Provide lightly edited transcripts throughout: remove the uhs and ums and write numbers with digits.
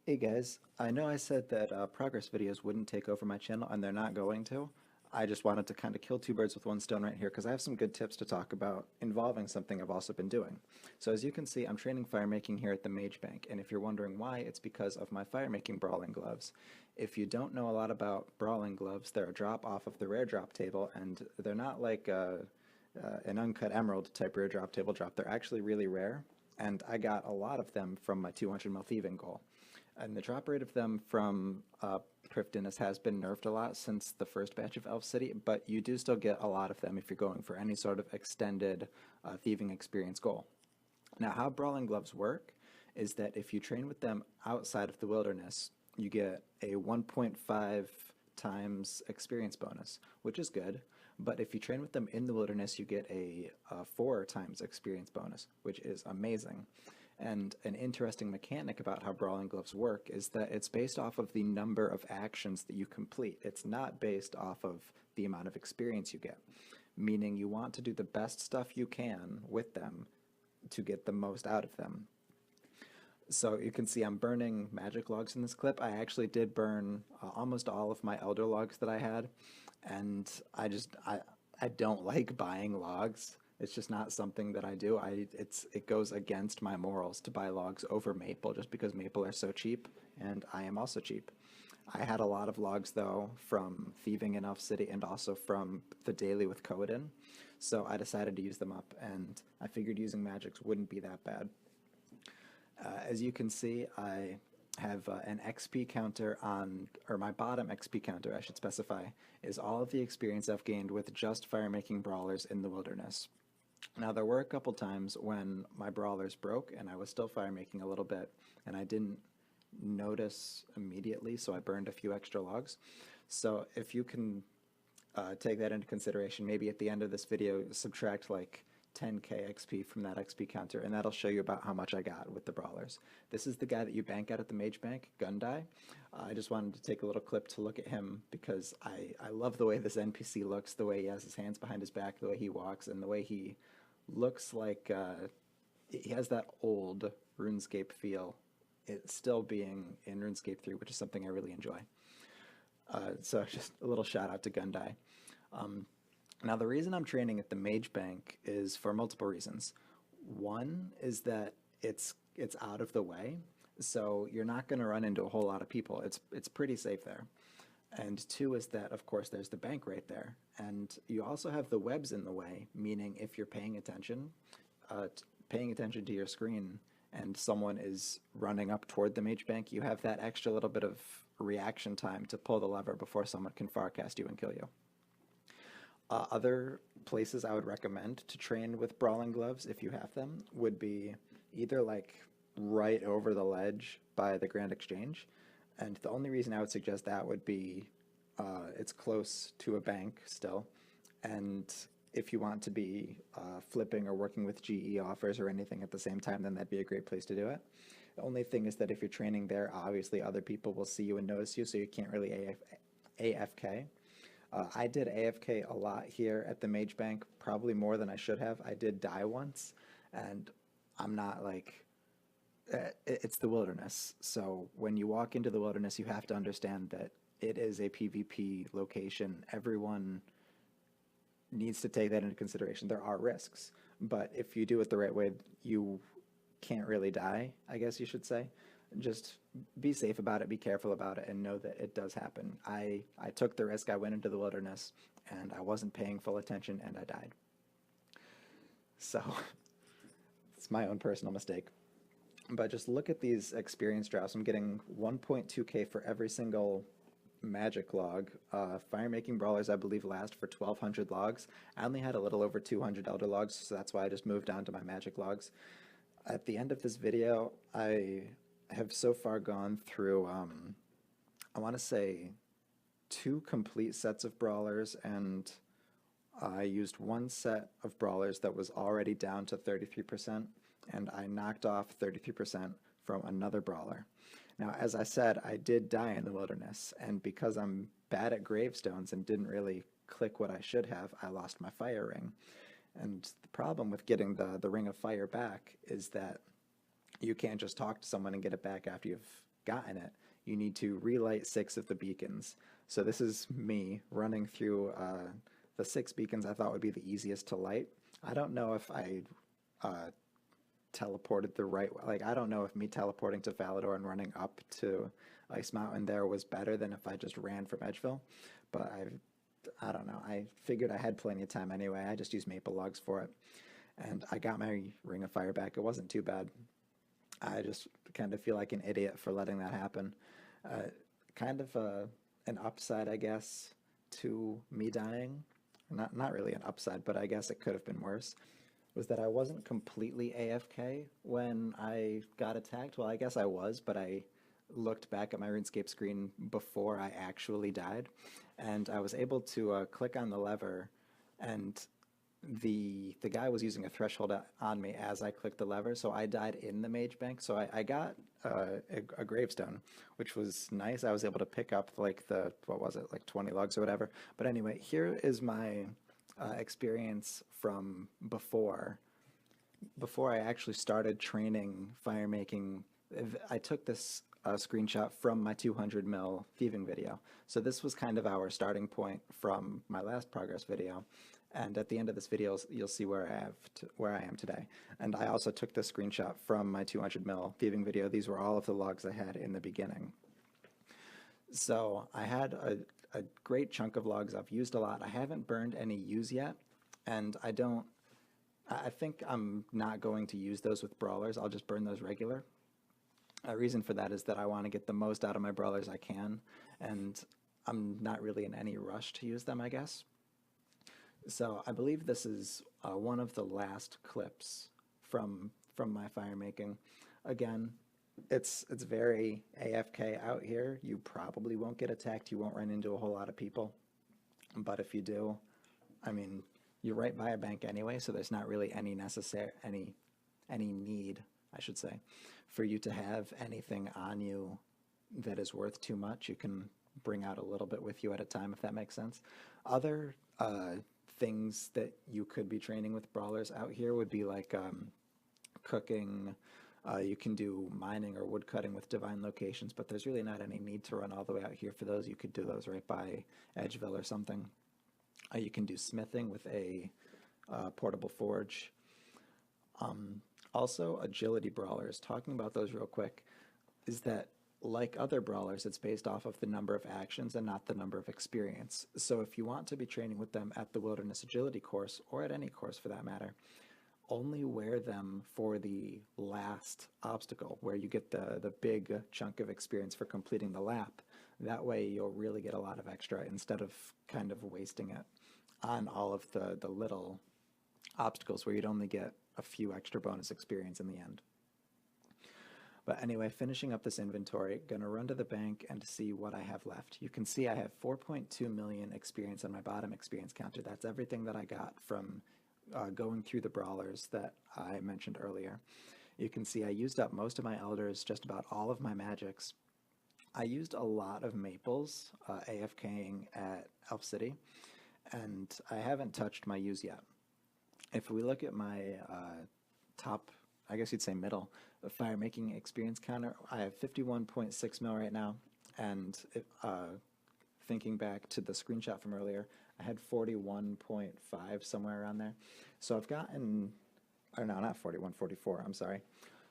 Hey guys, I know I said that progress videos wouldn't take over my channel, and they're not going to. I just wanted to kind of kill two birds with one stone right here because I have some good tips to talk about involving something I've also been doing. So as you can see, I'm training fire making here at the Mage Bank, and if you're wondering why, it's because of my fire making brawling gloves. If you don't know a lot about brawling gloves, they're a drop off of the rare drop table, and they're not like an uncut emerald type rare drop table drop. They're actually really rare, and I got a lot of them from my 200 mil thieving goal. And the drop rate of them from Prifddinas has been nerfed a lot since the first batch of Elf City, but you do still get a lot of them if you're going for any sort of extended thieving experience goal. Now, how Brawling Gloves work is that if you train with them outside of the wilderness, you get a 1.5 times experience bonus, which is good. But if you train with them in the wilderness, you get a 4 times experience bonus, which is amazing. And an interesting mechanic about how Brawling Gloves work is that it's based off of the number of actions that you complete. It's not based off of the amount of experience you get, meaning you want to do the best stuff you can with them to get the most out of them. So you can see I'm burning magic logs in this clip. I actually did burn almost all of my elder logs that I had, and I don't like buying logs. It's just not something that I do. It goes against my morals to buy logs over maple just because maple are so cheap, and I am also cheap. I had a lot of logs though from thieving in Elf City and also from the daily with Coden, so I decided to use them up, and I figured using magics wouldn't be that bad. As you can see, I have an XP counter on, or my bottom XP counter, I should specify, is all of the experience I've gained with just fire making brawlers in the wilderness. Now, there were a couple times when my brawlers broke and I was still fire making a little bit, and I didn't notice immediately, so I burned a few extra logs. So if you can take that into consideration, maybe at the end of this video, subtract like 10k XP from that XP counter, and that'll show you about how much I got with the brawlers. This is the guy that you bank at the Mage Bank, Gundai. I just wanted to take a little clip to look at him because I love the way this NPC looks, the way he has his hands behind his back, the way he walks, and the way he looks like he has that old RuneScape feel. It's still being in RuneScape 3, which is something I really enjoy. So just a little shout out to Gundai. Um, Now, the reason I'm training at the Mage Bank is for multiple reasons. One is that it's out of the way, so you're not going to run into a whole lot of people. It's pretty safe there. And two is that, of course, there's the bank right there. And you also have the webs in the way, meaning if you're paying attention to your screen and someone is running up toward the Mage Bank, you have that extra little bit of reaction time to pull the lever before someone can farcast you and kill you. Other places I would recommend to train with brawling gloves, if you have them, would be either like right over the ledge by the Grand Exchange. And the only reason I would suggest that would be it's close to a bank still. And if you want to be flipping or working with GE offers or anything at the same time, then that'd be a great place to do it. The only thing is that if you're training there, obviously other people will see you and notice you, so you can't really AFK. I did AFK a lot here at the Mage Bank, probably more than I should have. I did die once, and I'm not like, it's the wilderness. So when you walk into the wilderness, you have to understand that it is a PvP location. Everyone needs to take that into consideration. There are risks, but if you do it the right way, you can't really die, I guess you should say. Just be safe about it, be careful about it, and know that it does happen. I took the risk, I went into the wilderness, and I wasn't paying full attention, and I died. So, it's my own personal mistake. But just look at these experience drops. I'm getting 1.2k for every single magic log. Fire making brawlers, I believe, last for 1,200 logs. I only had a little over 200 elder logs, so that's why I just moved down to my magic logs. At the end of this video, I have so far gone through, I want to say, 2 complete sets of brawlers, and I used 1 set of brawlers that was already down to 33%, and I knocked off 33% from another brawler. Now, as I said, I did die in the wilderness, and because I'm bad at gravestones and didn't really click what I should have, I lost my fire ring. And the problem with getting the ring of fire back is that you can't just talk to someone and get it back after you've gotten it, you need to relight 6 of the beacons. So this is me running through the 6 beacons I thought would be the easiest to light. I don't know if I teleported the right way. Like, I don't know if me teleporting to Falador and running up to Ice Mountain there was better than if I just ran from Edgeville, but I don't know. I figured I had plenty of time anyway. I just used maple logs for it, and I got my Ring of Fire back. It wasn't too bad. I just kind of feel like an idiot for letting that happen. Kind of an upside, I guess, to me dying. Not really an upside, but I guess it could have been worse, was that I wasn't completely AFK when I got attacked. Well, I guess I was, but I looked back at my RuneScape screen before I actually died, and I was able to click on the lever, and the guy was using a threshold on me as I clicked the lever, so I died in the mage bank. So I got a gravestone, which was nice. I was able to pick up like what was it, like 20 logs or whatever. But anyway, here is my experience from before I actually started training fire making. I took this screenshot from my 200 mil thieving video. So this was kind of our starting point from my last progress video. And at the end of this video, you'll see where I am today. And I also took this screenshot from my 200 mil thieving video. These were all of the logs I had in the beginning. So I had a great chunk of logs. I've used a lot. I haven't burned any use yet, and I think I'm not going to use those with brawlers. I'll just burn those regular. A reason for that is that I want to get the most out of my brawlers I can, and I'm not really in any rush to use them, I guess. So I believe this is one of the last clips from my fire making. Again, it's very AFK out here. You probably won't get attacked. You won't run into a whole lot of people. But if you do, I mean, you're right by a bank anyway, so there's not really any need, I should say, for you to have anything on you that is worth too much. You can bring out a little bit with you at a time, if that makes sense. Other things that you could be training with brawlers out here would be like cooking. You can do mining or wood cutting with divine locations, but there's really not any need to run all the way out here for those. You could do those right by Edgeville or something. You can do smithing with a portable forge. Also, agility brawlers, talking about those real quick, is that like other brawlers, it's based off of the number of actions and not the number of experience. So if you want to be training with them at the Wilderness Agility course, or at any course for that matter, only wear them for the last obstacle, where you get the big chunk of experience for completing the lap. That way you'll really get a lot of extra instead of kind of wasting it on all of the little obstacles where you'd only get a few extra bonus experience in the end. But anyway, finishing up this inventory, gonna run to the bank and see what I have left. You can see I have 4.2 million experience on my bottom experience counter. That's everything that I got from going through the brawlers that I mentioned earlier. You can see I used up most of my elders, just about all of my magics. I used a lot of maples AFKing at Elf City, and I haven't touched my use yet. If we look at my top, I guess you'd say middle, fire making experience counter, I have 51.6 mil right now, and thinking back to the screenshot from earlier, I had 41.5, somewhere around there. So I've gotten, or no, not 41, 44, I'm sorry.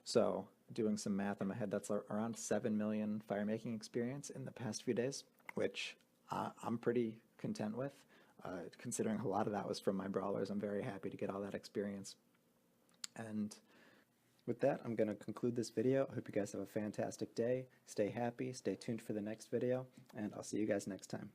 So doing some math in my head, that's around 7 million fire making experience in the past few days, which I'm pretty content with. Considering a lot of that was from my brawlers, I'm very happy to get all that experience. And with that, I'm going to conclude this video. I hope you guys have a fantastic day. Stay happy, stay tuned for the next video, and I'll see you guys next time.